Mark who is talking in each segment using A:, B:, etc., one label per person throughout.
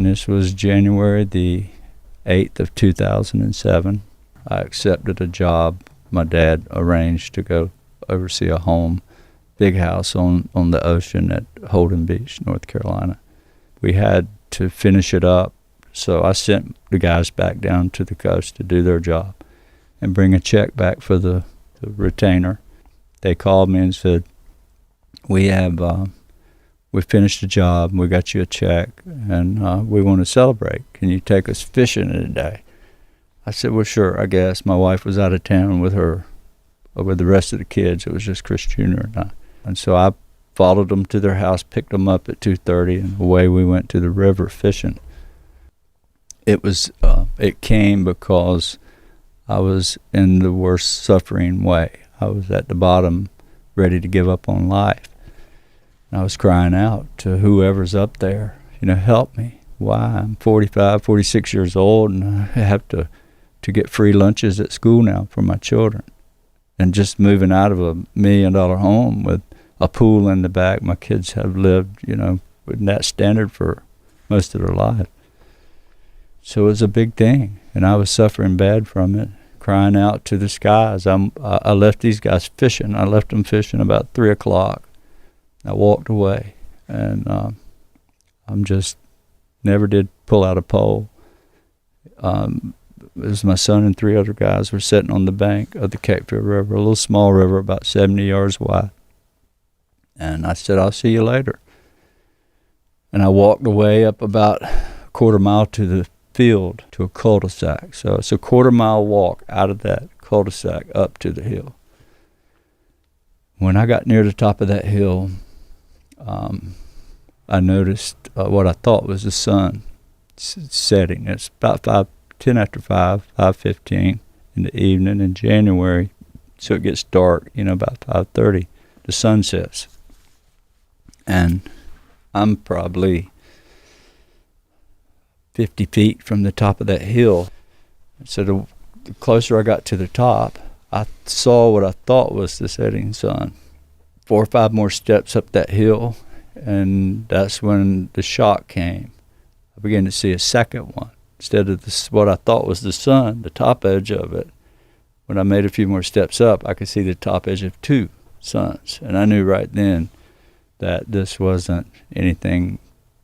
A: And this was January the 8th of 2007. I accepted a job my dad arranged to go oversee a home, big house on the ocean at Holden Beach, North Carolina. We had to finish it up, so I sent the guys back down to the coast to do their job and bring a check back for the retainer. They called me and said, we finished the job, we got you a check, and we want to celebrate. Can you take us fishing today? I said, well, sure, I guess. My wife was out of town with the rest of the kids. It was just Chris Jr. and I. And so I followed them to their house, picked them up at 2:30, and away we went to the river fishing. It came because I was in the worst suffering way. I was at the bottom, ready to give up on life. And I was crying out to whoever's up there, help me. Why? I'm 45, 46 years old, and I have to get free lunches at school now for my children. And just moving out of a $1 million home with a pool in the back, my kids have lived, with that standard for most of their life. So it was a big thing, and I was suffering bad from it, crying out to the skies. I left these guys fishing. I left them fishing about 3 o'clock. I walked away, and I'm just never did pull out a pole. It was my son and 3 other guys were sitting on the bank of the Cape Fear River, a little small river about 70 yards wide. And I said, I'll see you later. And I walked away up about a quarter mile to the field to a cul-de-sac. So it's a quarter-mile walk out of that cul-de-sac up to the hill. When I got near the top of that hill, I noticed what I thought was the sun setting. It's about 10 after 5:15 in the evening in January, so it gets dark, about 5:30. The sun sets. And I'm probably 50 feet from the top of that hill. So the closer I got to the top, I saw what I thought was the setting sun. 4 or 5 more steps up that hill, and that's when the shock came. I began to see a second one. Instead of what I thought was the sun, the top edge of it, when I made a few more steps up, I could see the top edge of 2 suns. And I knew right then that this wasn't anything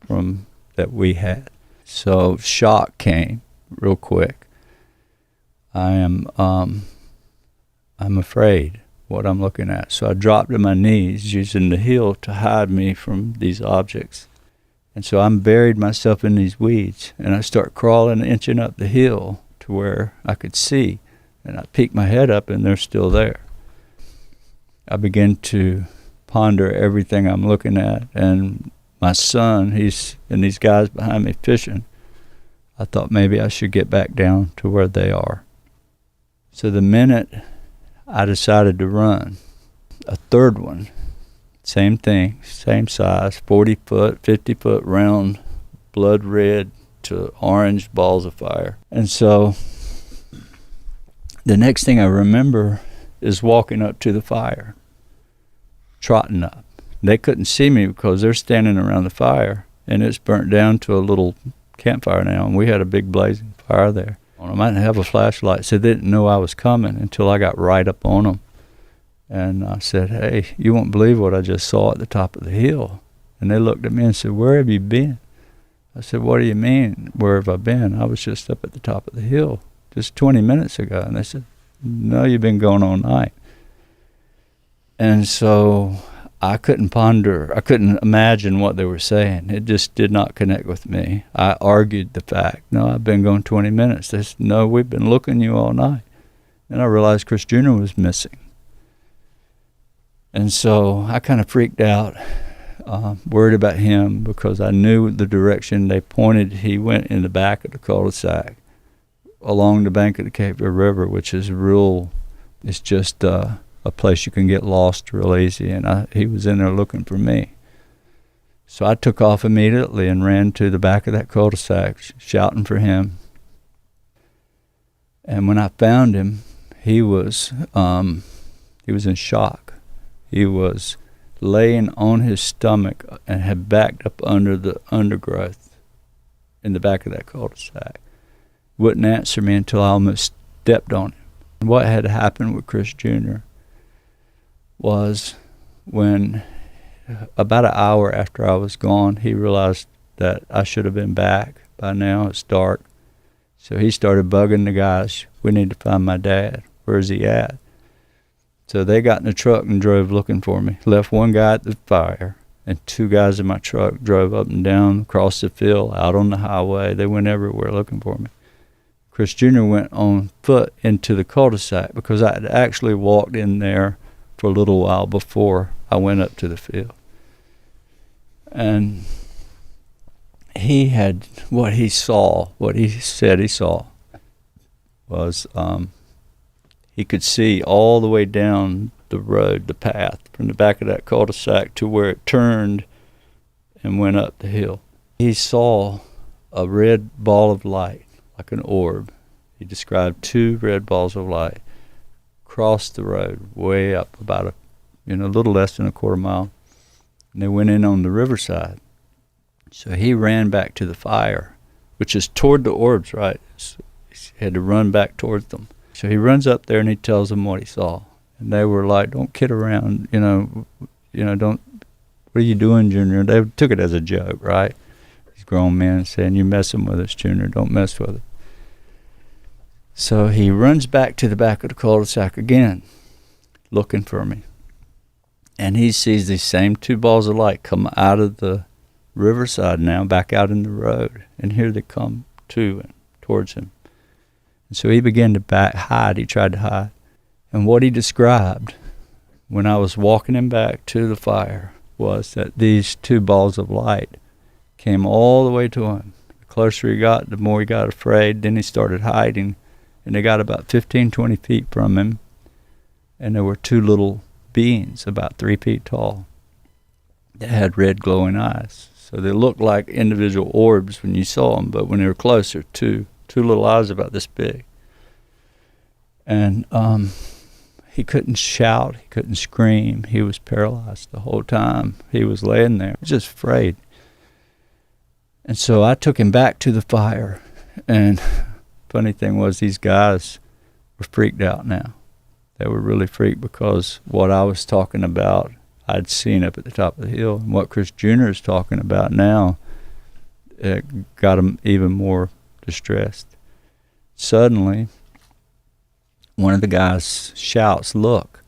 A: from that we had. So shock came real quick. I'm afraid what I'm looking at. So I dropped to my knees using the hill to hide me from these objects. And so I'm buried myself in these weeds, and I start crawling, inching up the hill to where I could see. And I peek my head up, and they're still there. I begin to ponder everything I'm looking at, and my son, and these guys behind me fishing. I thought maybe I should get back down to where they are. So the minute I decided to run, a third one, same thing, same size, 40-foot, 50-foot round, blood red to orange balls of fire. And so the next thing I remember is walking up to the fire, trotting up. They couldn't see me because they're standing around the fire, and it's burnt down to a little campfire now, and we had a big blazing fire there. I didn't have a flashlight, so they didn't know I was coming until I got right up on them. And I said, hey, you won't believe what I just saw at the top of the hill. And they looked at me and said, where have you been? I said, what do you mean, where have I been? I was just up at the top of the hill just 20 minutes ago. And they said, no, you've been going all night. And so I couldn't imagine what they were saying. It just did not connect with me. I argued the fact, no, I've been going 20 minutes. They said, no, we've been looking you all night. And I realized Chris Jr. was missing. And so I kind of freaked out, worried about him, because I knew the direction they pointed. He went in the back of the cul-de-sac along the bank of the Cape Fear River, which is it's just a place you can get lost real easy. And he was in there looking for me. So I took off immediately and ran to the back of that cul-de-sac, shouting for him. And when I found him, he was in shock. He was laying on his stomach and had backed up under the undergrowth in the back of that cul-de-sac. Wouldn't answer me until I almost stepped on him. And what had happened with Chris Jr. was when about an hour after I was gone, he realized that I should have been back by now. It's dark. So he started bugging the guys, we need to find my dad. Where's he at? So they got in the truck and drove looking for me. Left one guy at the fire, and two guys in my truck drove up and down, across the field, out on the highway. They went everywhere looking for me. Chris Jr. went on foot into the cul-de-sac because I had actually walked in there for a little while before I went up to the field. And he had, what he said he saw was he could see all the way down the road, the path, from the back of that cul-de-sac to where it turned and went up the hill. He saw a red ball of light, like an orb. He described two red balls of light cross the road way up about a little less than a quarter mile. And they went in on the riverside. So he ran back to the fire, which is toward the orbs, right? So he had to run back towards them. So he runs up there and he tells them what he saw. And they were like, don't kid around, don't, what are you doing, Junior? They took it as a joke, right? These grown men saying, you're messing with us, Junior, don't mess with us. So he runs back to the back of the cul-de-sac again, looking for me. And he sees these same two balls of light come out of the riverside now, back out in the road. And here they come towards him. And so he began to hide. He tried to hide. And what he described when I was walking him back to the fire was that these two balls of light came all the way to him. The closer he got, the more he got afraid. Then he started hiding. And they got about 15, 20 feet from him. And there were two little beings about 3 feet tall that had red glowing eyes. So they looked like individual orbs when you saw them, but when they were closer, two little eyes about this big. And he couldn't shout, he couldn't scream. He was paralyzed the whole time. He was laying there, just afraid. And so I took him back to the fire. And funny thing was, these guys were freaked out now. They were really freaked because what I was talking about, I'd seen up at the top of the hill. And what Chris Jr. is talking about now, it got them even more distressed. Suddenly, one of the guys shouts, look.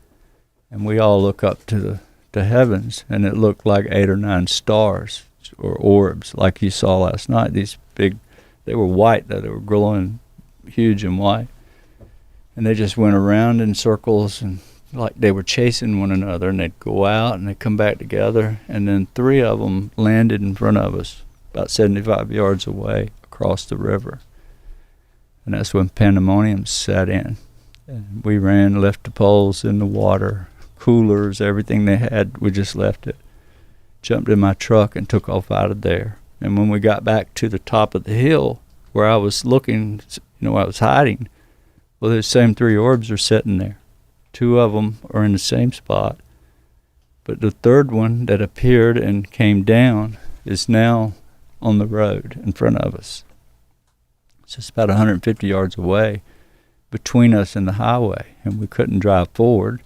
A: And we all look up to the heavens, and it looked like 8 or 9 stars or orbs like you saw last night. These big, they were white though, they were glowing huge and white. And they just went around in circles and like they were chasing one another, and they'd go out and they'd come back together. And then 3 of them landed in front of us about 75 yards away across the river. And that's when pandemonium set in. And we ran, left the poles in the water, coolers, everything they had, we just left it. Jumped in my truck and took off out of there. And when we got back to the top of the hill where I was looking, I was hiding, well, those same 3 orbs are sitting there. 2 of them are in the same spot. But the third one that appeared and came down is now on the road in front of us. It's just about 150 yards away between us and the highway, and we couldn't drive forward.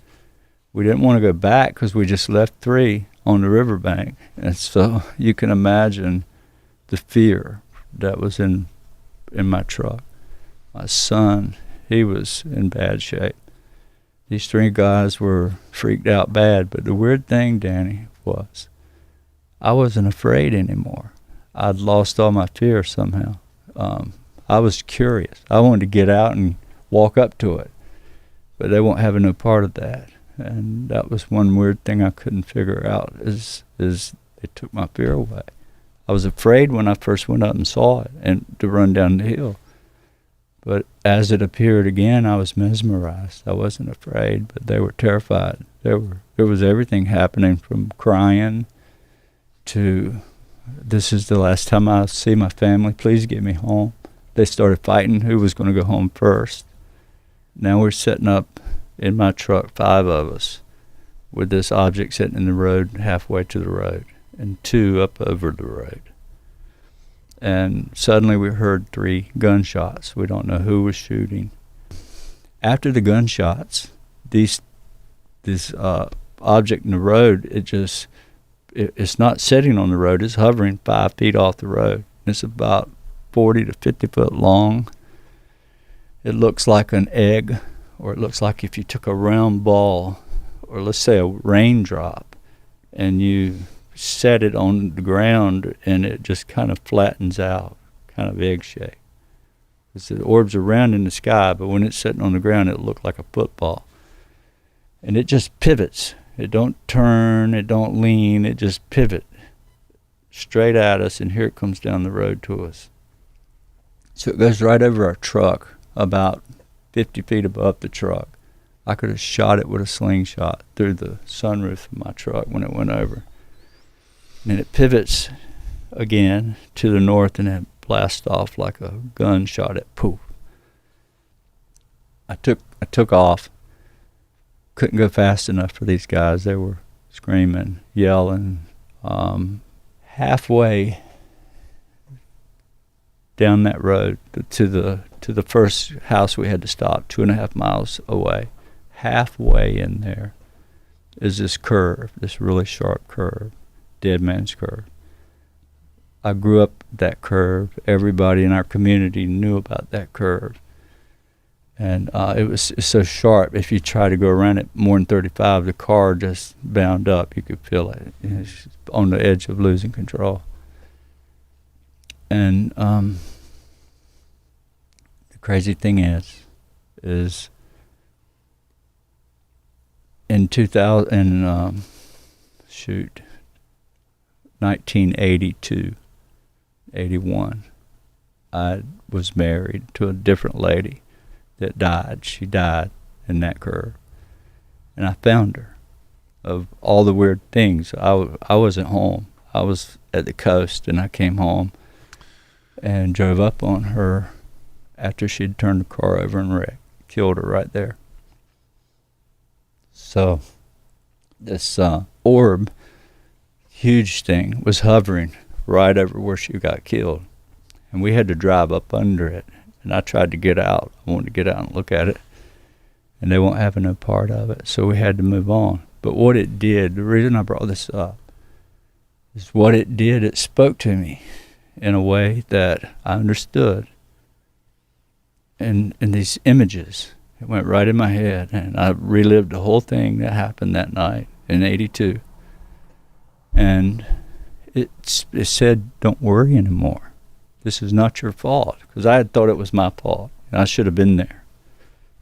A: We didn't want to go back because we just left 3 on the riverbank. And so you can imagine the fear that was in my truck. My son, he was in bad shape. These 3 guys were freaked out bad, but the weird thing, Danny, was I wasn't afraid anymore. I'd lost all my fear somehow. I was curious. I wanted to get out and walk up to it, but they won't have no part of that. And that was one weird thing I couldn't figure out is they took my fear away. I was afraid when I first went up and saw it and to run down the hill. But as it appeared again, I was mesmerized. I wasn't afraid, but they were terrified. There was everything happening from crying to, this is the last time I see my family, please get me home. They started fighting who was going to go home first. Now we're sitting up in my truck, 5 of us, with this object sitting in the road halfway to the road, and 2 up over the road. and suddenly we heard 3 gunshots. We don't know who was shooting. After the gunshots, this object in the road, it's not sitting on the road, it's hovering 5 feet off the road. It's about 40 to 50 foot long. It looks like an egg, or it looks like if you took a round ball, or let's say a raindrop, and you set it on the ground and it just kind of flattens out, kind of egg-shaped. The orbs are round in the sky, but when it's sitting on the ground, it looks like a football. And it just pivots. It don't turn, it don't lean, it just pivot straight at us, and here it comes down the road to us. So it goes right over our truck, about 50 feet above the truck. I could have shot it with a slingshot through the sunroof of my truck when it went over. And it pivots again to the north, and it blasts off like a gunshot at poof. I took off. Couldn't go fast enough for these guys. They were screaming, yelling. Halfway down that road to the first house we had to stop, 2.5 miles away. Halfway in there is this curve, this really sharp curve, dead man's curve. I grew up that curve. Everybody in our community knew about that curve. And it's so sharp. If you try to go around it more than 35, the car just bound up. You could feel it. It's on the edge of losing control. And the crazy thing is in 1982, 81, I was married to a different lady that died. She died in that curve. And I found her. Of all the weird things, I wasn't home. I was at the coast, and I came home and drove up on her after she'd turned the car over and wrecked. Killed her right there. So this orb, huge thing, was hovering right over where she got killed. And we had to drive up under it. And I tried to get out. I wanted to get out and look at it. And they won't have no part of it. So we had to move on. But what it did, the reason I brought this up, is what it did, it spoke to me in a way that I understood. And these images, it went right in my head. And I relived the whole thing that happened that night in 82. And it said, don't worry anymore. This is not your fault, because I had thought it was my fault, and I should have been there,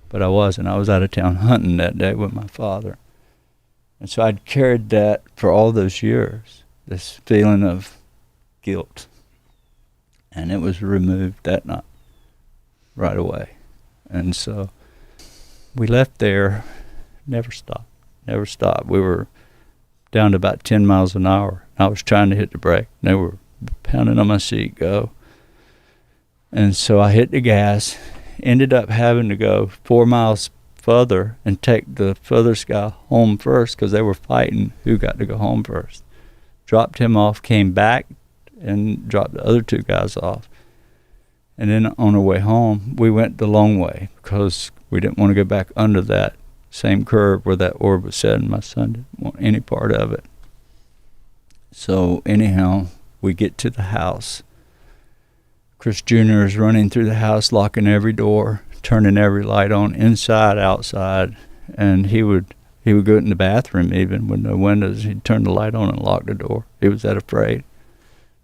A: but I wasn't. I was out of town hunting that day with my father, and so I'd carried that for all those years, this feeling of guilt, and it was removed that night, right away. And so we left there, never stopped. We were down to about 10 miles an hour. I was trying to hit the brake. They were pounding on my seat, go. And so I hit the gas, ended up having to go 4 miles further and take the furthest guy home first, because they were fighting who got to go home first. Dropped him off, came back, and dropped the other 2 guys off. And then on our way home, we went the long way, because we didn't want to go back under that same curve where that orb was set, and my son didn't want any part of it. So anyhow, we get to the house. Chris Jr. is running through the house, locking every door, turning every light on, inside, outside, and he would go in the bathroom even with no windows. He'd turn the light on and lock the door. He was that afraid.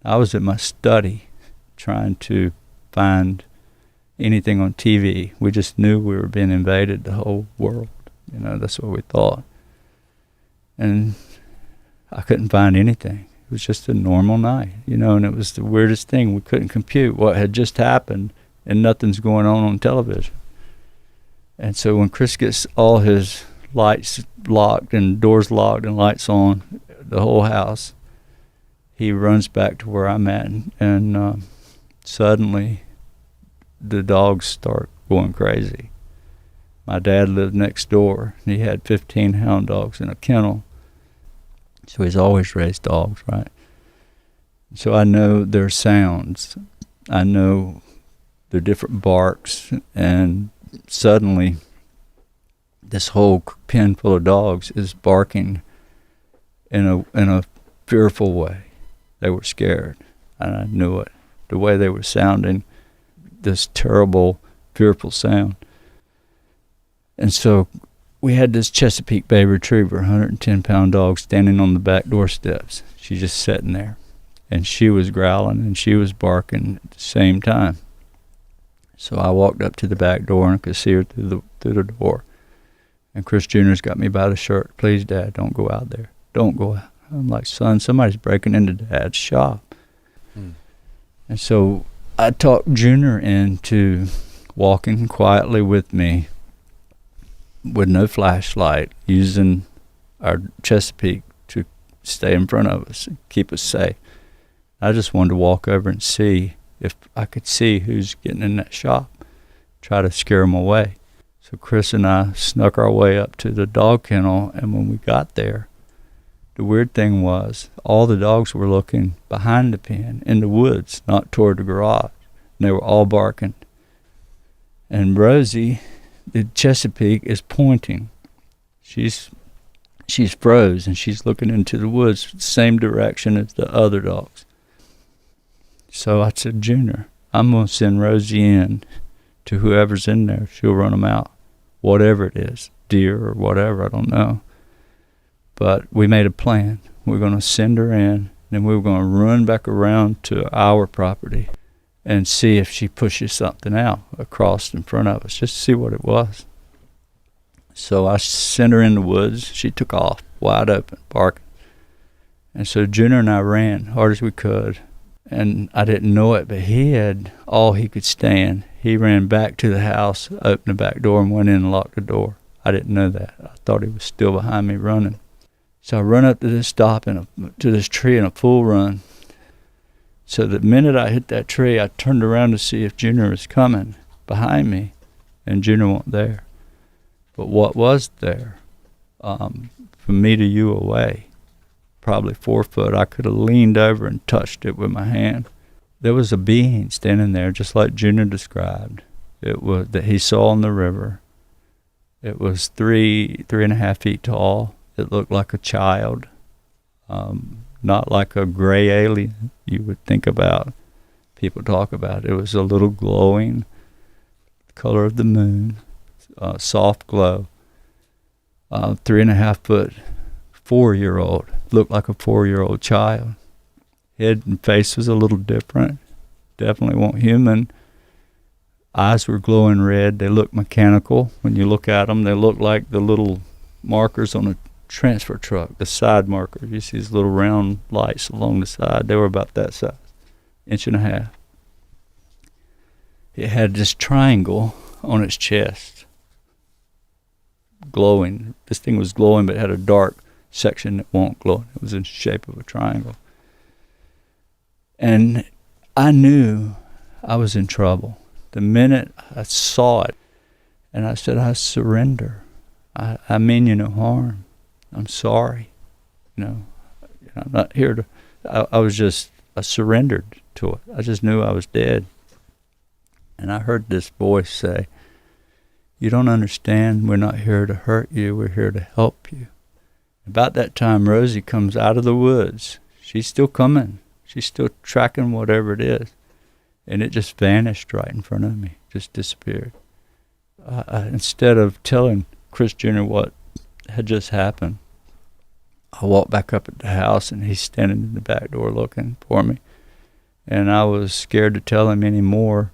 A: I was in my study trying to find anything on TV. We just knew we were being invaded, the whole world. That's what we thought. And I couldn't find anything. It was just a normal night, and it was the weirdest thing. We couldn't compute what had just happened, and nothing's going on television. And so when Chris gets all his lights locked and doors locked and lights on, the whole house, he runs back to where I'm at, and suddenly the dogs start going crazy. My dad lived next door, and he had 15 hound dogs in a kennel. So he's always raised dogs, right? So I know their sounds. I know their different barks, and suddenly this whole pen full of dogs is barking in a fearful way. They were scared, and I knew it. The way they were sounding, this terrible, fearful sound. And so we had this Chesapeake Bay Retriever, 110-pound dog, standing on the back doorsteps. She's just sitting there. And she was growling and she was barking at the same time. So I walked up to the back door and I could see her through the door. And Chris Jr.'s got me by the shirt. "Please, Dad, don't go out there. Don't go out." I'm like, "Son, somebody's breaking into Dad's shop." And so I talked Junior into walking quietly with me with no flashlight, using our Chesapeake to stay in front of us and keep us safe. I just wanted to walk over and see if I could see who's getting in that shop, try to scare them away. So Chris and I snuck our way up to the dog kennel, and when we got there, the weird thing was all the dogs were looking behind the pen in the woods, not toward the garage. And they were all barking. And Rosie, the Chesapeake, is pointing. She's froze, and she's looking into the woods, same direction as the other dogs. So I said, "Junior, I'm going to send Rosie in to whoever's in there. She'll run them out, whatever it is, deer or whatever, I don't know." But we made a plan. We're going to send her in, and we were going to run back around to our property and see if she pushes something out across in front of us, just to see what it was. So I sent her in the woods. She took off, wide open, barking. And so Junior and I ran hard as we could. And I didn't know it, but he had all he could stand. He ran back to the house, opened the back door, and went in and locked the door. I didn't know that. I thought he was still behind me running. So I run up to this to this tree in a full run. So the minute I hit that tree, I turned around to see if Junior was coming behind me, and Junior wasn't there. But what was there, from me to you away, probably 4 foot, I could have leaned over and touched it with my hand. There was a being standing there, just like Junior described. It was that he saw in the river. It was 3.5 feet tall. It looked like a child, not like a gray alien you would think about. People talk about. It was a little glowing, color of the moon, soft glow. 3.5 foot, 4-year-old. Looked like a 4-year-old child. Head and face was a little different. Definitely weren't human. Eyes were glowing red. They looked mechanical. When you look at them, they look like the little markers on a transfer truck, the side markers. You see these little round lights along the side. They were about that size, 1.5 inches. It had this triangle on its chest, glowing. This thing was glowing, but it had a dark section that won't glow. It was in the shape of a triangle. And I knew I was in trouble the minute I saw it. And I said, "I surrender. I mean you no harm. I'm sorry. I'm not here to..." I surrendered to it. I just knew I was dead. And I heard this voice say, "You don't understand. We're not here to hurt you. We're here to help you." About that time, Rosie comes out of the woods. She's still coming. She's still tracking whatever it is. And it just vanished right in front of me, just disappeared. Instead of telling Chris Jr. what had just happened, I walked back up at the house, and he's standing in the back door looking for me. And I was scared to tell him anymore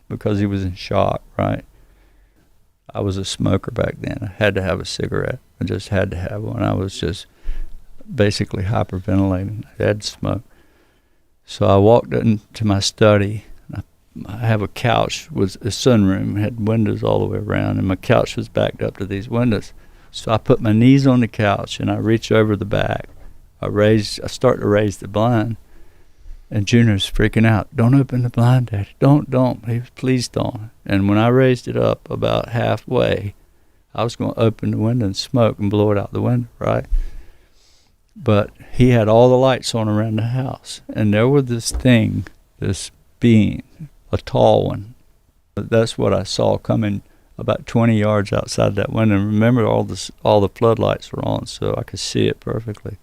A: because he was in shock, right? I was a smoker back then. I had to have a cigarette. I just had to have one. I was just basically hyperventilating. I had to smoke. So I walked into my study. I have a couch with a sunroom, had windows all the way around, and my couch was backed up to these windows. So I put my knees on the couch, and I reach over the back. I start to raise the blind, and Junior's freaking out. "Don't open the blind, Daddy. Don't. Please don't." And when I raised it up about halfway, I was going to open the window and smoke and blow it out the window, right? But he had all the lights on around the house, and there was this being, a tall one. That's what I saw coming about 20 yards outside that window. And remember, all the floodlights were on, so I could see it perfectly.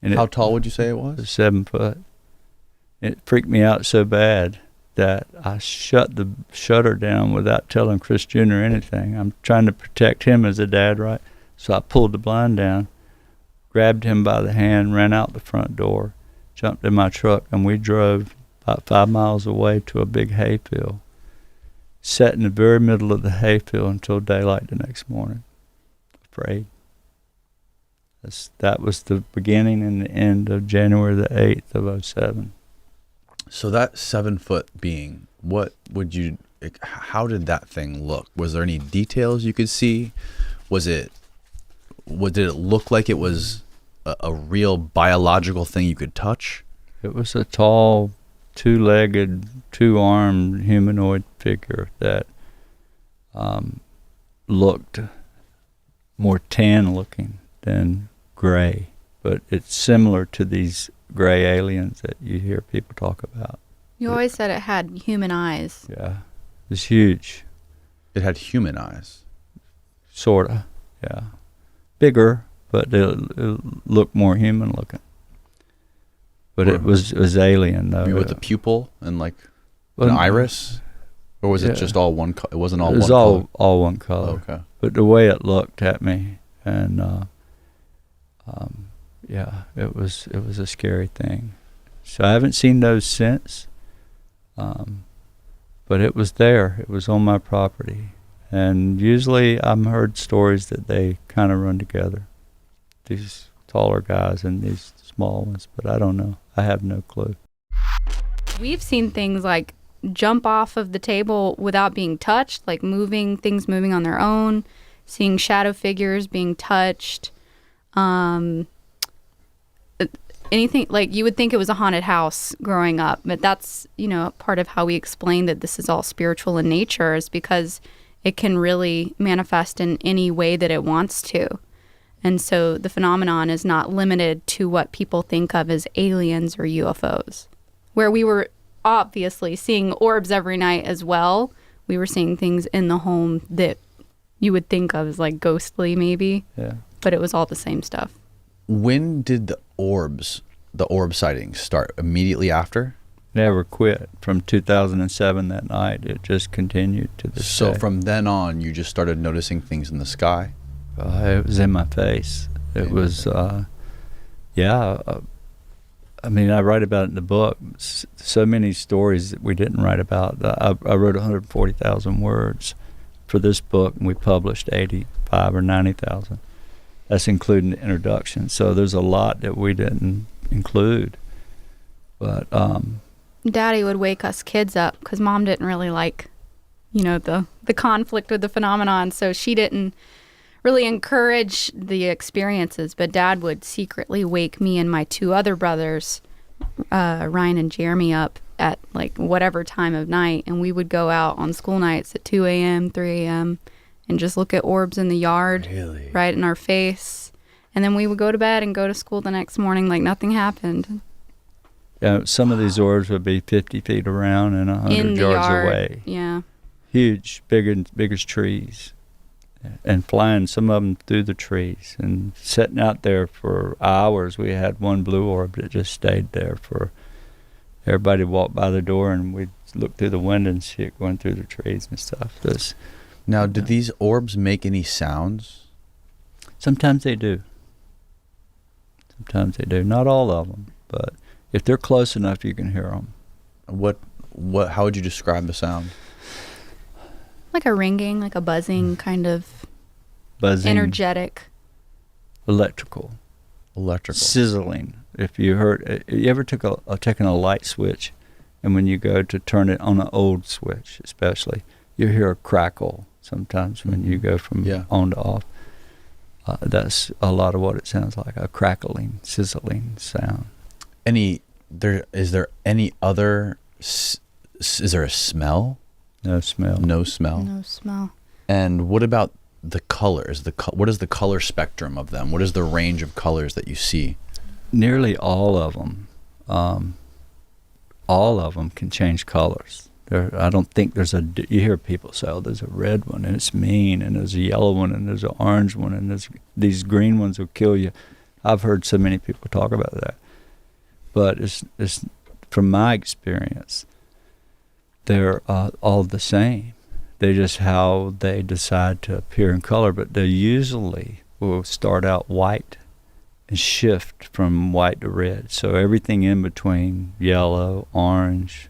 A: And
B: how tall would you say it was?
A: 7 foot. It freaked me out so bad that I shut the shutter down without telling Chris Jr. anything. I'm trying to protect him as a dad, right? So I pulled the blind down, grabbed him by the hand, ran out the front door, jumped in my truck, and we drove about 5 miles away to a big hayfield. Sat in the very middle of the hayfield until daylight the next morning, afraid. That was the beginning and the end of January the 8th of 2007.
B: So that 7 foot being, how did that thing look? Was there any details you could see? Did it look like it was a real biological thing you could touch?
A: It was a tall, 2-legged, 2-armed humanoid figure that looked more tan looking than gray, but it's similar to these gray aliens that you hear people talk about.
C: You always said it had human eyes.
A: Yeah, it was huge.
B: It had human eyes.
A: Sorta, yeah. Bigger, but it looked more human looking. But it was alien though.
B: With a pupil and like an iris, or was it just all one? It wasn't all.
A: It was
B: one color?
A: all one color.
B: Oh, okay.
A: But the way it looked at me, and yeah, it was a scary thing. So I haven't seen those since. But it was there. It was on my property. And usually I've heard stories that they kind of run together, these taller guys and these small ones, but I don't know. I have no clue.
C: We've seen things like jump off of the table without being touched, like things moving on their own, seeing shadow figures being touched. Anything, like you would think it was a haunted house growing up, but that's, part of how we explain that this is all spiritual in nature, is because it can really manifest in any way that it wants to. And so the phenomenon is not limited to what people think of as aliens or UFOs. Where we were obviously seeing orbs every night as well, we were seeing things in the home that you would think of as like ghostly maybe.
A: Yeah.
C: But it was all the same stuff.
B: When did the orb sightings start? Immediately after?
A: Never quit. From 2007 that night, it just continued to this day.
B: So from then on, you just started noticing things in the sky?
A: It was in my face. It was, yeah. I mean, I write about it in the book. So many stories that we didn't write about. I wrote 140,000 words for this book, and we published 85 or 90,000. That's including the introduction. So there's a lot that we didn't include. But
C: Daddy would wake us kids up because Mom didn't really like, the conflict with the phenomenon. So she didn't really encourage the experiences. But Dad would secretly wake me and my 2 other brothers, Ryan and Jeremy, up at like whatever time of night. And we would go out on school nights at 2 a.m., 3 a.m., and just look at orbs in the yard,
B: really?
C: Right in our face. And then we would go to bed and go to school the next morning like nothing happened.
A: Yeah, some of these orbs would be 50 feet around and 100 yards away.
C: Yeah.
A: Huge, big as trees. And flying some of them through the trees. And sitting out there for hours, we had one blue orb that just stayed there for everybody walked by the door, and we'd look through the window and see it going through the trees and stuff.
B: Now, did these orbs make any sounds?
A: Sometimes they do. Sometimes they do. Not all of them, but if they're close enough, you can hear them.
B: How would you describe the sound?
C: Like a ringing, like a buzzing, kind of
A: buzzing,
C: energetic.
A: Electrical. Sizzling. If you ever taken a light switch, and when you go to turn it on an old switch, especially, you hear a crackle sometimes when you go from on to off. That's a lot of what it sounds like, a crackling, sizzling sound.
B: Is there a smell?
A: No smell.
B: No smell.
C: No smell.
B: And what about the colors? What is the color spectrum of them? What is the range of colors that you see?
A: Nearly all of them. All of them can change colors. I don't think there's you hear people say, oh, there's a red one and it's mean, and there's a yellow one and there's an orange one, and there's these green ones will kill you. I've heard so many people talk about that. But it's from my experience, they're all the same. They just how they decide to appear in color, but they usually will start out white and shift from white to red. So everything in between yellow, orange,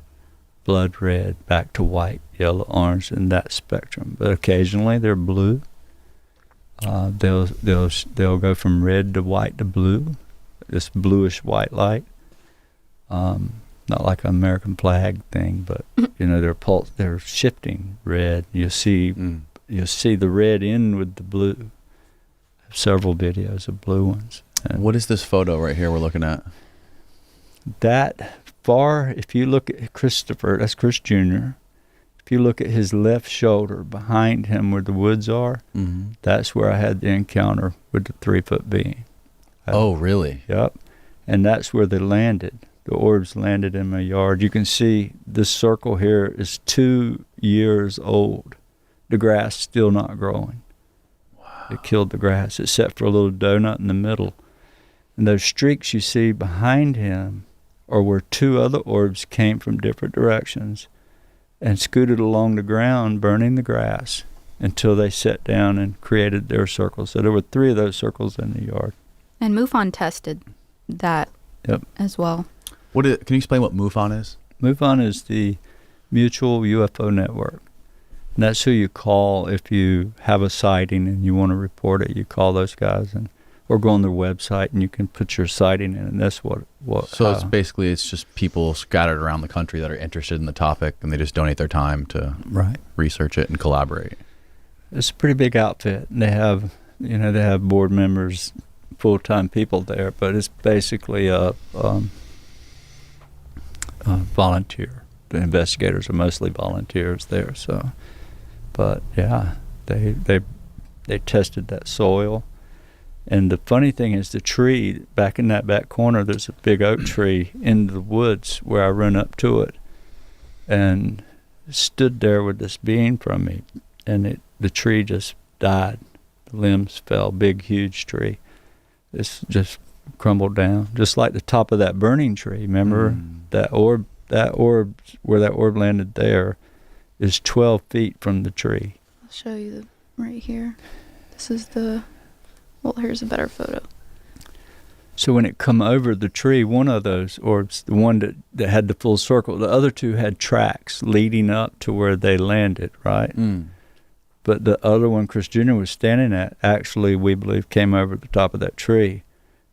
A: blood red, back to white, yellow, orange, in that spectrum. But occasionally they're blue. They'll go from red to white to blue, this bluish white light. Not like an American flag thing, but they're shifting red. You'll see the red in with the blue. Several videos of blue ones. And
B: what is this photo right here we're looking at?
A: That far, if you look at Christopher, that's Chris Jr., if you look at his left shoulder behind him where the woods are, that's where I had the encounter with the 3-foot being.
B: Oh, really?
A: Yep. And that's where they landed. The orbs landed in my yard. You can see this circle here is 2 years old. The grass still not growing. Wow. It killed the grass, except for a little donut in the middle. And those streaks you see behind him are where 2 other orbs came from different directions and scooted along the ground, burning the grass until they sat down and created their circles. So there were 3 of those circles in the yard. And
C: MUFON tested that as well.
B: Can you explain what MUFON is?
A: MUFON is the Mutual UFO Network. And that's who you call if you have a sighting and you want to report it. You call those guys or go on their website and you can put your sighting in, and that's what.
B: So it's just people scattered around the country that are interested in the topic, and they just donate their time to research it and collaborate.
A: It's a pretty big outfit, and they have board members, full-time people there, but it's basically a volunteer. The investigators are mostly volunteers there. So, but yeah, they tested that soil. And the funny thing is, the tree back in that back corner, there's a big oak tree in the woods where I run up to it, and stood there with this being from me, and the tree just died. The limbs fell, big, huge tree. It's just crumbled down, just like the top of that burning tree. Remember that orb where that orb landed there is 12 feet from the tree.
C: I'll show you right here. This is here's a better photo.
A: So when it come over the tree, one of those orbs, the one that had the full circle, the other 2 had tracks leading up to where they landed, right? But the other one Chris Jr. was standing at, actually, we believe, came over the top of that tree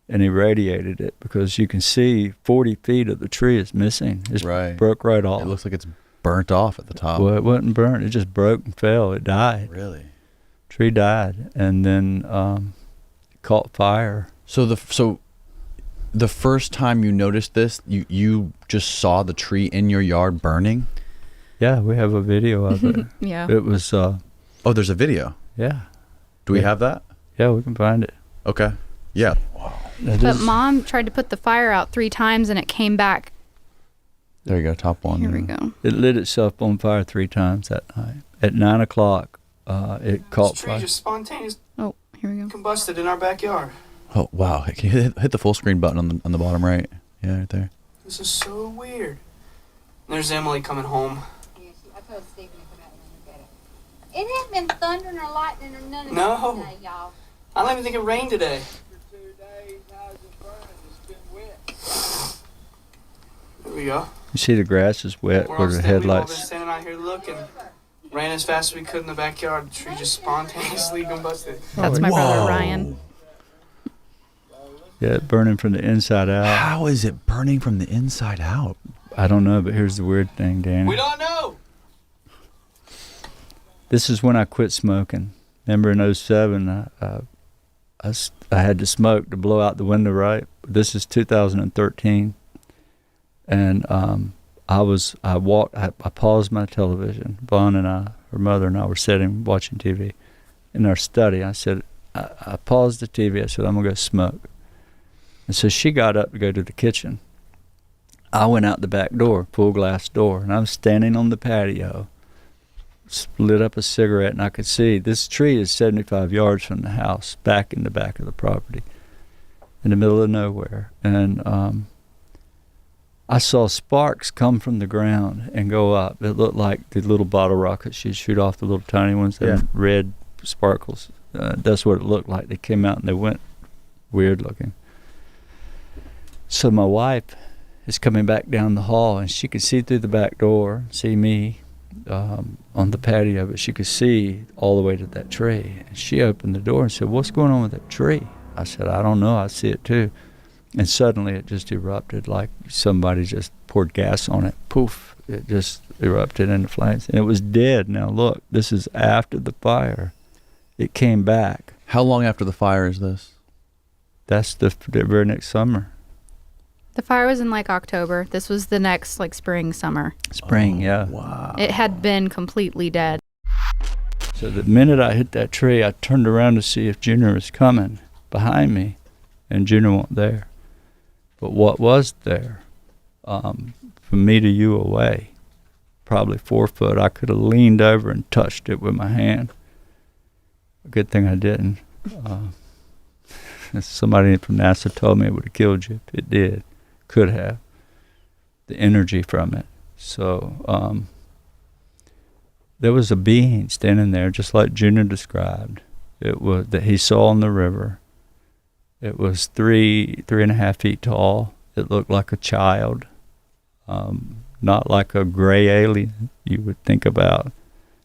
A: and irradiated it, because you can see 40 feet of the tree is missing. It's broke right off.
B: It looks like it's burnt off at the top.
A: Well, it wasn't burnt. It just broke and fell. It died.
B: Really?
A: Tree died, and then caught fire.
B: So the first time you noticed this, you just saw the tree in your yard burning?
A: Yeah, we have a video of it.
C: Yeah.
A: It was...
B: oh, there's a video?
A: Yeah.
B: Do we have that?
A: Yeah, we can find it.
B: Okay. Yeah.
A: Wow.
C: But Mom tried to put the fire out 3 times, and it came back.
B: There you go, top one.
C: Here we go.
A: It lit itself on fire 3 times that night. At 9 o'clock, it caught fire.
D: This tree just spontaneously
C: Here we go.
D: combusted in our backyard.
B: Oh, wow. Can you hit the full screen button on the bottom right? Yeah, right there.
D: This is so weird. There's Emily coming home.
E: Yeah, I told Stephen to come out and look at it. It hasn't been thundering or lightning or none of
D: No.
E: that today, y'all.
D: I don't even think it rained today.
F: For 2 days, how's it burning? It's been wet.
D: There we go.
A: You see the grass is wet
D: We're
A: where
D: all
A: the
D: standing, we've all been
A: headlights...
D: standing out here looking. Ran as fast as we could in the backyard. The tree just spontaneously combusted.
C: That's my brother Ryan.
A: Yeah, burning from the inside out.
B: How is it burning from the inside out?
A: I don't know, but here's the weird thing, Danny.
D: We don't know.
A: This is when I quit smoking. Remember in 07, I had to smoke to blow out the window, right? This is 2013. And I paused my television. Vaughn and her mother and I were sitting watching TV. in our study. I said, I paused the TV. I said, I'm going to go smoke. And so she got up to go to the kitchen. I went out the back door, full glass door, and I was standing on the patio, lit up a cigarette, and I could see this tree is 75 yards from the house, back in the back of the property, in the middle of nowhere. And I saw sparks come from the ground and go up. It looked like the little bottle rockets you'd shoot off, the little tiny ones,
B: Yeah.
A: red sparkles. That's what it looked like. They came out and they went weird looking. So my wife is coming back down the hall, and she could see through the back door, see me on the patio, but she could see all the way to that tree. And she opened the door and said, "What's going on with that tree?" I said, "I don't know. I see it too." And suddenly it just erupted like somebody just poured gas on it. Poof, it just erupted into flames. And it was dead. Now look, this is after the fire. It came back.
B: How long after the fire is this?
A: That's the very next summer.
C: The fire was in like October. This was the next like spring, summer.
A: Spring, yeah.
B: Wow.
C: It had been completely dead.
A: So the minute I hit that tree, I turned around to see if Junior was coming behind me, and Junior wasn't there. But what was there, from me to you away, probably 4 foot, I could have leaned over and touched it with my hand. A good thing I didn't. Somebody from NASA told me it would have killed you. It did. Could have. The energy from it. So there was a being standing there, just like Junior described. It was that he saw on the river. It was 3.5 feet tall. It looked like a child, not like a gray alien you would think about.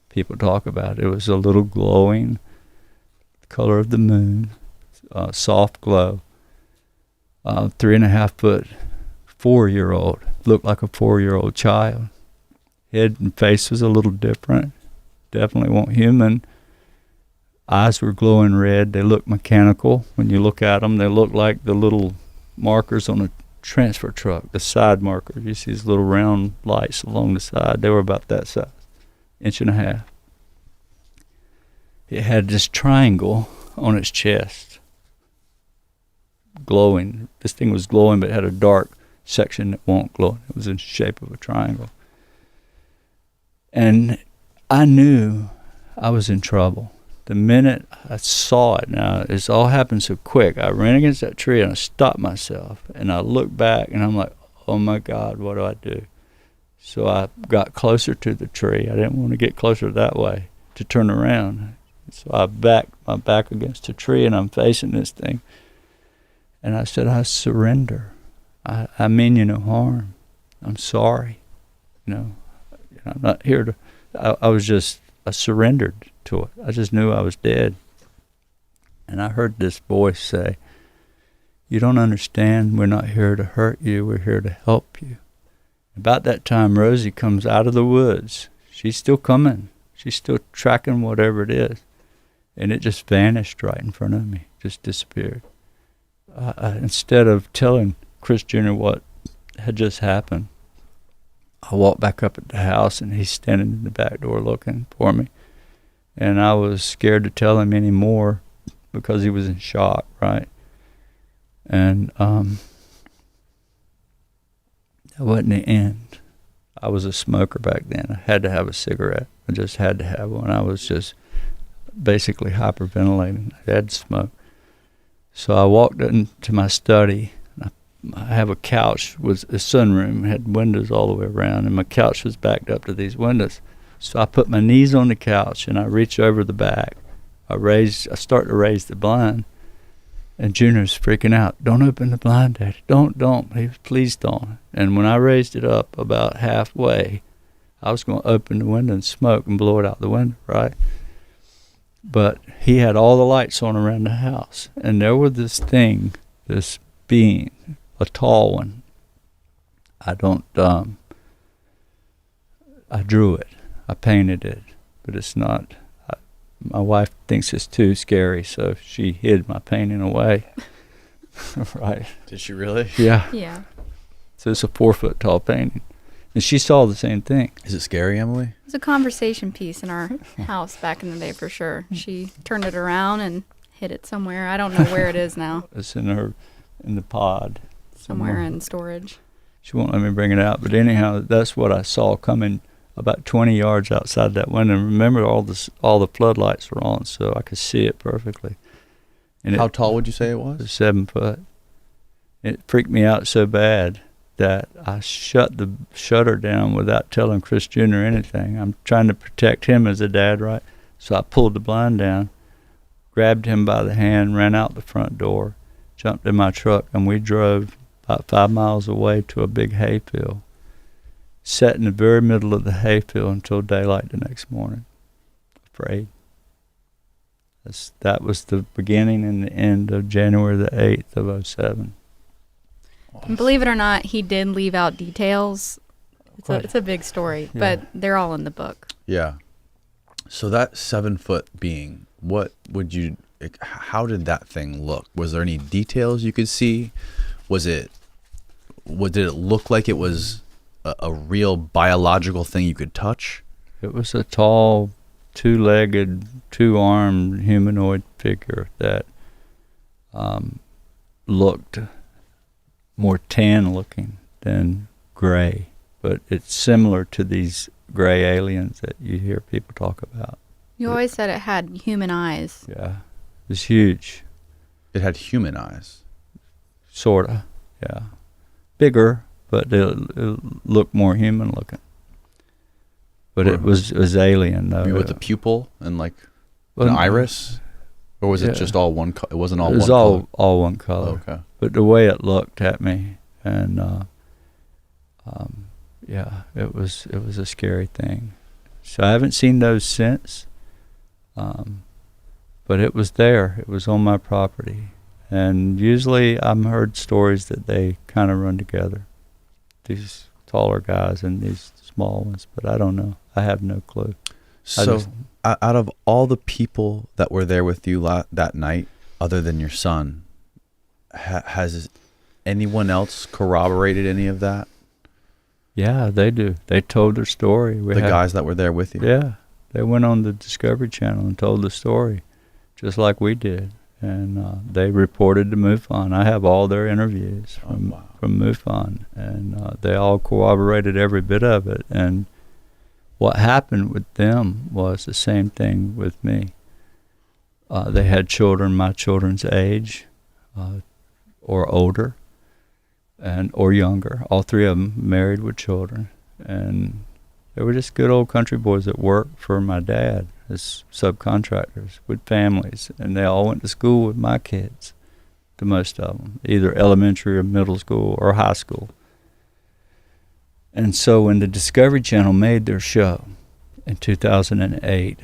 A: People talk about. It was a little glowing, color of the moon, soft glow. 3.5 foot, 4-year-old, looked like a 4-year-old child. Head and face was a little different. Definitely weren't human. Eyes were glowing red. They looked mechanical. When you look at them, they look like the little markers on a transfer truck, the side markers. You see these little round lights along the side. They were about that size, 1.5 inches. It had this triangle on its chest, glowing. This thing was glowing, but it had a dark section that won't glow. It was in the shape of a triangle. And I knew I was in trouble. The minute I saw it, now it's all happened so quick. I ran against that tree and I stopped myself and I looked back and I'm like, oh my God, what do I do? So I got closer to the tree. I didn't want to get closer that way to turn around. So I backed my back against the tree and I'm facing this thing. And I said, I surrender. I mean you no harm. I'm sorry. I'm not here to, I surrendered to it. I just knew I was dead. And I heard this voice say, you don't understand. We're not here to hurt you. We're here to help you. About that time, Rosie comes out of the woods. She's still coming. She's still tracking whatever it is. And it just vanished right in front of me, just disappeared. Instead of telling Chris Jr. what had just happened, I walked back up at the house and he's standing in the back door looking for me. And I was scared to tell him any more because he was in shock, right? And that wasn't the end. I was a smoker back then. I had to have a cigarette. I just had to have one. I was just basically hyperventilating. I had to smoke. So I walked into my study. I have a couch with a sunroom, had windows all the way around, and my couch was backed up to these windows. So I put my knees on the couch and I reach over the back. I start to raise the blind, and Junior's freaking out. Don't open the blind, Daddy. Don't. Please don't. And when I raised it up about halfway, I was going to open the window and smoke and blow it out the window, right? But he had all the lights on around the house, and there was this thing, this being, a tall one. I drew it. I painted it, but it's not. My wife thinks it's too scary, so she hid my painting away. Right.
B: Did she really?
A: Yeah.
C: Yeah.
A: So it's a 4 foot tall painting. And she saw the same thing.
B: Is it scary, Emily?
C: It was a conversation piece in our house back in the day for sure. She turned it around and hid it somewhere. I don't know where it is now.
A: It's in the pod.
C: Somewhere in storage.
A: She won't let me bring it out. But anyhow, that's what I saw coming about 20 yards outside that window. And remember, all the floodlights were on, so I could see it perfectly. And
B: How tall would you say it was?
A: 7 foot. It freaked me out so bad that I shut the shutter down without telling Chris Jr. anything. I'm trying to protect him as a dad, right? So I pulled the blind down, grabbed him by the hand, ran out the front door, jumped in my truck, and we drove about 5 miles away to a big hayfield. Sat in the very middle of the hayfield until daylight the next morning, afraid. That was the beginning and the end of January the 8th of 2007.
C: And believe it or not, he did leave out details. It's a big story,
A: Yeah.
C: but they're all in the book.
B: Yeah. So that 7 foot being, how did that thing look? Was there any details you could see? Did it look like it was a real biological thing you could touch?
A: It was a tall, 2-legged, 2-armed humanoid figure that looked more tan looking than gray, but it's similar to these gray aliens that you hear people talk about.
C: You always said it had human eyes.
A: Yeah, it was huge.
B: It had human eyes.
A: Sorta, yeah. Bigger, but it looked more human looking. But it was alien though.
B: Maybe with a pupil and like
A: Well,
B: an iris? Or was it
A: yeah.
B: just all one it wasn't all
A: It was
B: one
A: all
B: color?
A: all one color.
B: Okay.
A: But the way it looked at me, and it was a scary thing. So I haven't seen those since. But it was there. It was on my property. And usually I've heard stories that they kind of run together, these taller guys and these small ones, but I don't know. I have no clue.
B: So out of all the people that were there with you that night, other than your son, has anyone else corroborated any of that?
A: Yeah, they do. They told their story.
B: Guys that were there with you?
A: Yeah. They went on the Discovery Channel and told the story, just like we did. And they reported to MUFON. I have all their interviews from MUFON, and they all corroborated every bit of it. And what happened with them was the same thing with me. They had children my children's age, or older, or younger. All three of them married with children, and they were just good old country boys that worked for my dad as subcontractors with families, and they all went to school with my kids, the most of them, either elementary or middle school or high school. And so when the Discovery Channel made their show in 2008,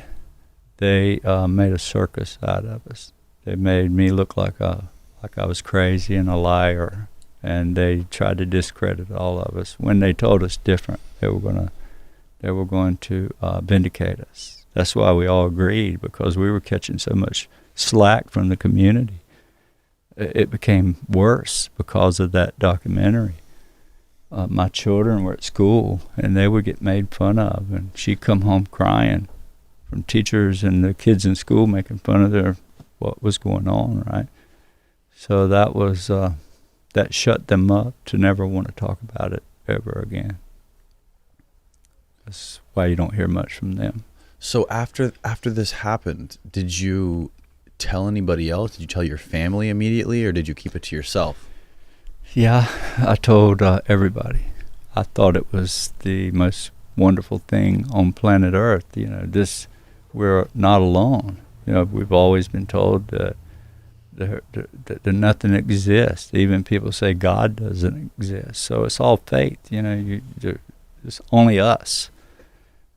A: they made a circus out of us. They made me look like I was crazy and a liar, and they tried to discredit all of us when they told us different. They were going to vindicate us. That's why we all agreed, because we were catching so much slack from the community. It became worse because of that documentary. My children were at school, and they would get made fun of, and she'd come home crying from teachers and the kids in school making fun of what was going on, right? So that shut them up to never want to talk about it ever again. That's why you don't hear much from them.
B: So after this happened, did you tell anybody else? Did you tell your family immediately, or did you keep it to yourself?
A: Yeah, I told everybody. I thought it was the most wonderful thing on planet Earth. We're not alone. We've always been told that nothing exists. Even people say God doesn't exist. So it's all faith. It's only us.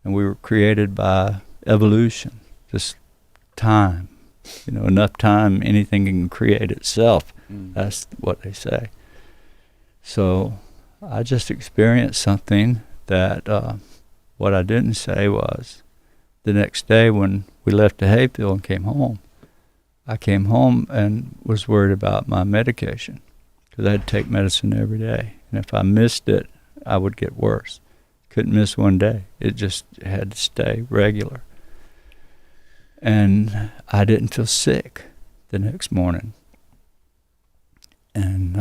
A: And we were created by evolution, just time. Enough time, anything can create itself. That's what they say. So I just experienced something that what I didn't say was the next day when we left the hayfield and came home, I came home and was worried about my medication because I had to take medicine every day. And if I missed it, I would get worse. Couldn't miss one day. It just had to stay regular. And I didn't feel sick the next morning. And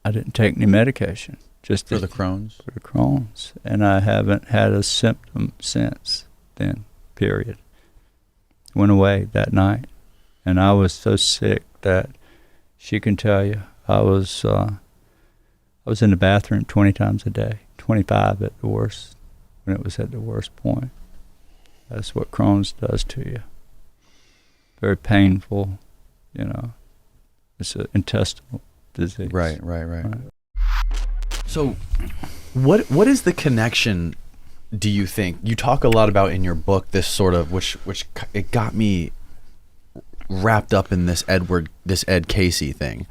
A: I didn't take any medication. Just
B: For the Crohn's?
A: For the Crohn's. And I haven't had a symptom since then, period. Went away that night. And I was so sick that she can tell you, I was in the bathroom 20 times a day, 25 at the worst, when it was at the worst point. That's what Crohn's does to you. Very painful, you know. It's an intestinal disease.
B: Right. So what is the connection, do you think? You talk a lot about in your book this sort of, which it got me wrapped up in this Ed Casey thing,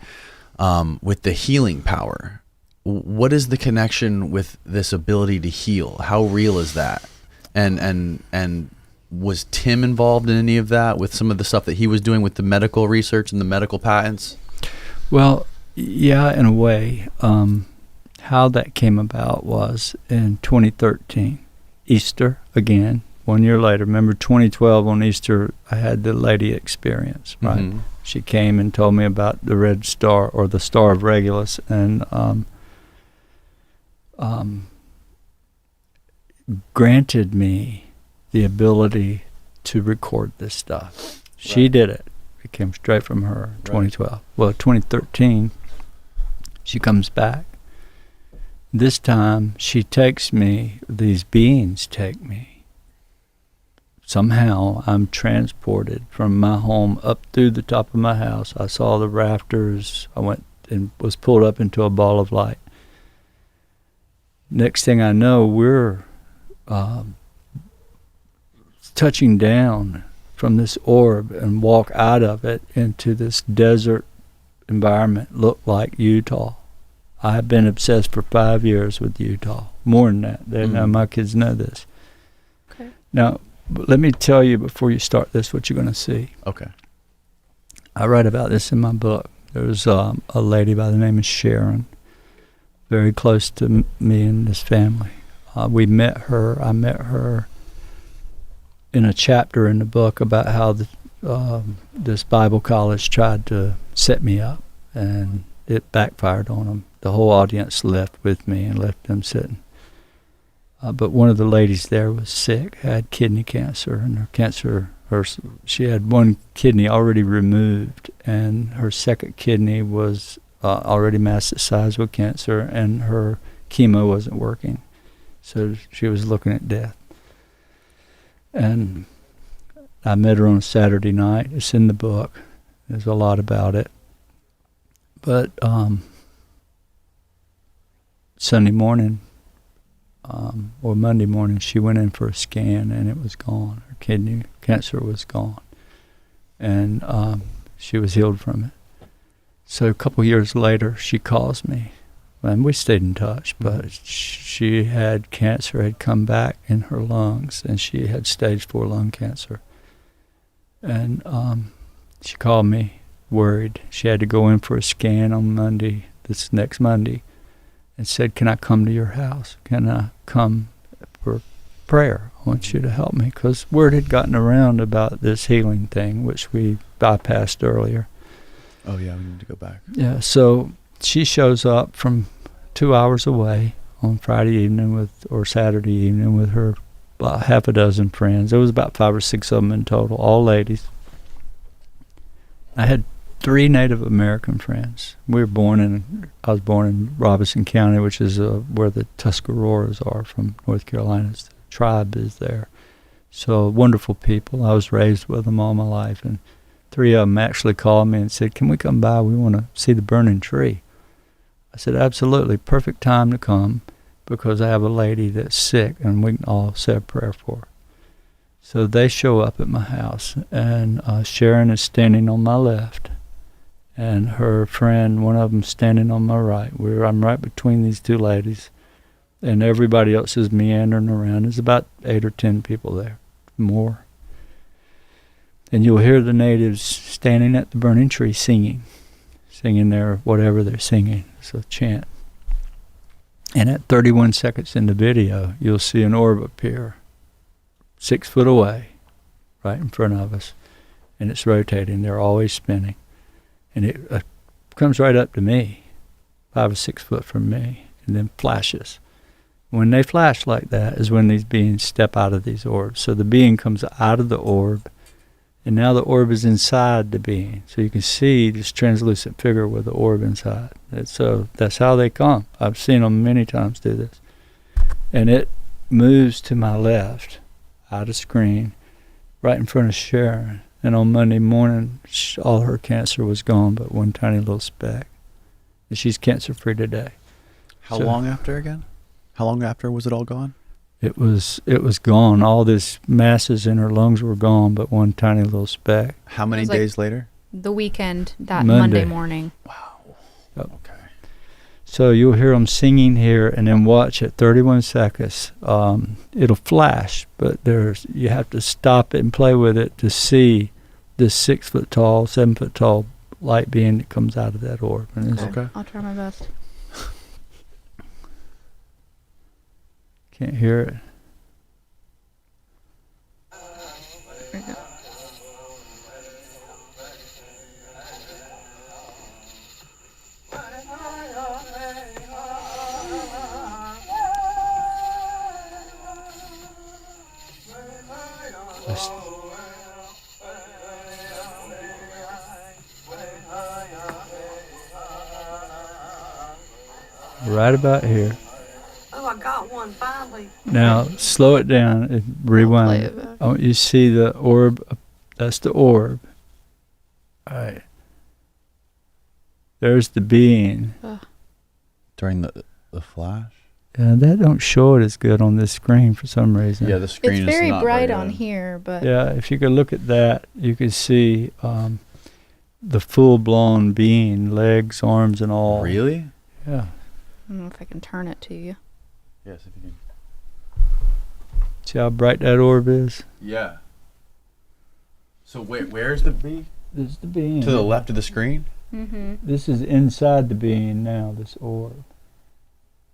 B: with the healing power. What is the connection with this ability to heal? How real is that? And was Tim involved in any of that, with some of the stuff that he was doing with the medical research and the medical patents?
A: Well, yeah, in a way. How that came about was in 2013, Easter again. 1 year later, remember 2012 on Easter, I had the lady experience, right? Mm-hmm. She came and told me about the red star, or the Star of Regulus, and granted me the ability to record this stuff. She
B: Right.
A: did it. It came straight from her, 2012. Right. Well, 2013, she comes back. This time, she takes me, these beings take me. Somehow, I'm transported from my home up through the top of my house. I saw the rafters. I went and was pulled up into a ball of light. Next thing I know, we're touching down from this orb and walk out of it into this desert environment. Looked like Utah. I've been obsessed for 5 years with Utah. More than that. Now my kids know this.
C: Okay.
A: Now, let me tell you before you start this what you're going to see.
B: Okay.
A: I write about this in my book. There's a lady by the name of Sharon, very close to me and this family. I met her in a chapter in the book about how this Bible college tried to set me up, and it backfired on them. The whole audience left with me and left them sitting. But one of the ladies there was sick, had kidney cancer, and her cancer, she had one kidney already removed, and her second kidney was already metastasized with cancer, and her chemo wasn't working. So she was looking at death. And I met her on a Saturday night. It's in the book. There's a lot about it. But Sunday morning, or Monday morning, she went in for a scan, and it was gone. Her kidney cancer was gone, and she was healed from it. So a couple years later, she calls me, and we stayed in touch, but she had cancer, had come back in her lungs, and she had stage 4 lung cancer. And she called me worried. She had to go in for a scan on Monday, this next Monday, and said, "Can I come to your house? Can I come for prayer? I want you to help me." Because word had gotten around about this healing thing, which we bypassed earlier.
B: Oh, yeah, we need to go back.
A: Yeah, so she shows up from 2 hours away on Friday evening or Saturday evening with her about half a dozen friends. There was about 5 or 6 of them in total, all ladies. I had 3 Native American friends. I was born in Robeson County, which is where the Tuscaroras are from North Carolina. The tribe is there. So wonderful people. I was raised with them all my life. And 3 of them actually called me and said, "Can we come by? We want to see the burning tree." I said, "Absolutely. Perfect time to come, because I have a lady that's sick and we can all say a prayer for her." So they show up at my house, and Sharon is standing on my left, and her friend, one of them, standing on my right. I'm right between these 2 ladies, and everybody else is meandering around. There's about 8 or 10 people there, more. And you'll hear the natives standing at the burning tree singing their whatever they're singing. It's a chant. And at 31 seconds in the video, you'll see an orb appear 6 foot away, right in front of us. And it's rotating. They're always spinning. And it comes right up to me, 5 or 6 foot from me, and then flashes. When they flash like that is when these beings step out of these orbs. So the being comes out of the orb, and now the orb is inside the being. So you can see this translucent figure with the orb inside. So that's how they come. I've seen them many times do this. And it moves to my left, out of screen, right in front of Sharon. And on Monday morning, all her cancer was gone but one tiny little speck. And she's cancer-free today.
B: How long after again? How long after was it all gone?
A: It was gone. All this masses in her lungs were gone, but one tiny little speck.
B: How many days later?
C: The weekend, that Monday morning.
B: Wow.
A: Yep.
B: Okay.
A: So you'll hear them singing here, and then watch at 31 seconds. It'll flash, but you have to stop it and play with it to see this 6 foot tall, 7 foot tall light being that comes out of that orb. And
B: Okay.
C: I'll try my best.
A: Can't hear it.
C: There we go.
A: That's- Right about here.
G: Oh, I got one finally.
A: Now slow it down and rewind.
C: Play it back.
A: I want you to see the orb. That's the orb. All right. There's the being.
B: During the flash?
A: That don't show it as good on this screen for some reason.
B: Yeah, the screen
C: It's
B: is
C: very
B: not
C: bright
B: very
C: on
B: good.
C: here, but
A: Yeah, if you could look at that, you could see the full-blown being, legs, arms, and all.
B: Really?
A: Yeah.
C: I don't know if I can turn it to you.
B: Yes, if you can.
A: See how bright that orb is?
B: Yeah. So where's the bee?
A: This is the being.
B: To the left of the screen?
C: Mm-hmm.
A: This is inside the being now, this orb.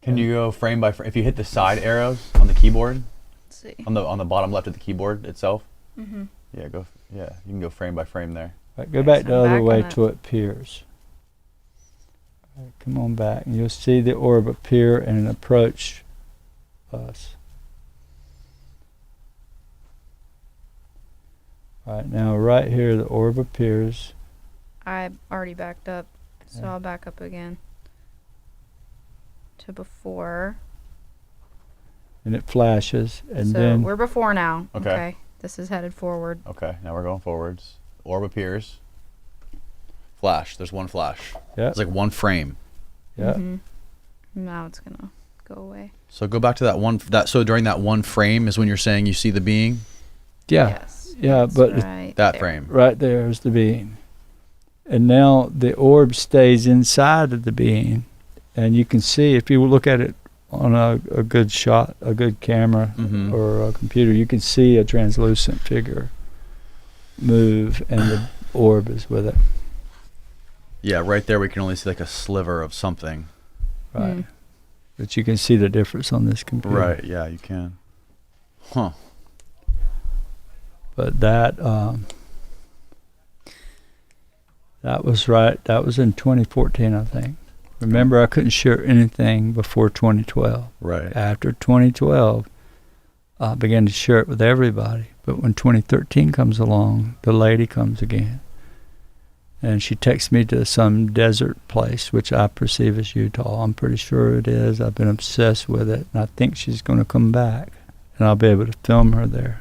B: Can you go frame by frame? If you hit the side arrows on the keyboard,
C: Let's see.
B: on the bottom left of the keyboard itself,
C: Mm-hmm.
B: you can go frame by frame there.
A: Right, go
C: Okay,
A: back
C: so
A: the
C: I'm
A: other
C: back
A: way
C: on that.
A: till it appears. All right, come on back, and you'll see the orb appear and approach us. All right, now right here, the orb appears.
C: I already backed up, so
A: Yeah.
C: I'll back up again to before.
A: And it flashes, and
C: So
A: then
C: we're before now.
B: Okay.
C: This is headed forward.
B: Okay, now we're going forwards. Orb appears. Flash. There's one flash.
A: yeah,
B: It's like one frame.
A: yeah,
C: Mhm. Now it's gonna go away.
B: So go back to that one. So during that one frame is when you're saying you see the being.
A: yeah,
C: Yes.
A: yeah,
C: it's
A: but
C: right
B: That
C: there.
B: frame.
A: right there is the being, and now the orb stays inside of the being, and you can see if you look at it on a good shot, a good camera
B: Mhm.
A: or a computer, you can see a translucent figure move, and the orb is with it.
B: Yeah, right there we can only see like a sliver of something.
A: Right.
C: Mm.
A: But you can see the difference on this computer.
B: Right. Yeah, you can. Huh.
A: But that was right. That was in 2014, I think. Remember, I couldn't share anything before 2012.
B: Right.
A: After 2012, I began to share it with everybody. But when 2013 comes along, the lady comes again. And she takes me to some desert place, which I perceive as Utah. I'm pretty sure it is. I've been obsessed with it. And I think she's going to come back. And I'll be able to film her there.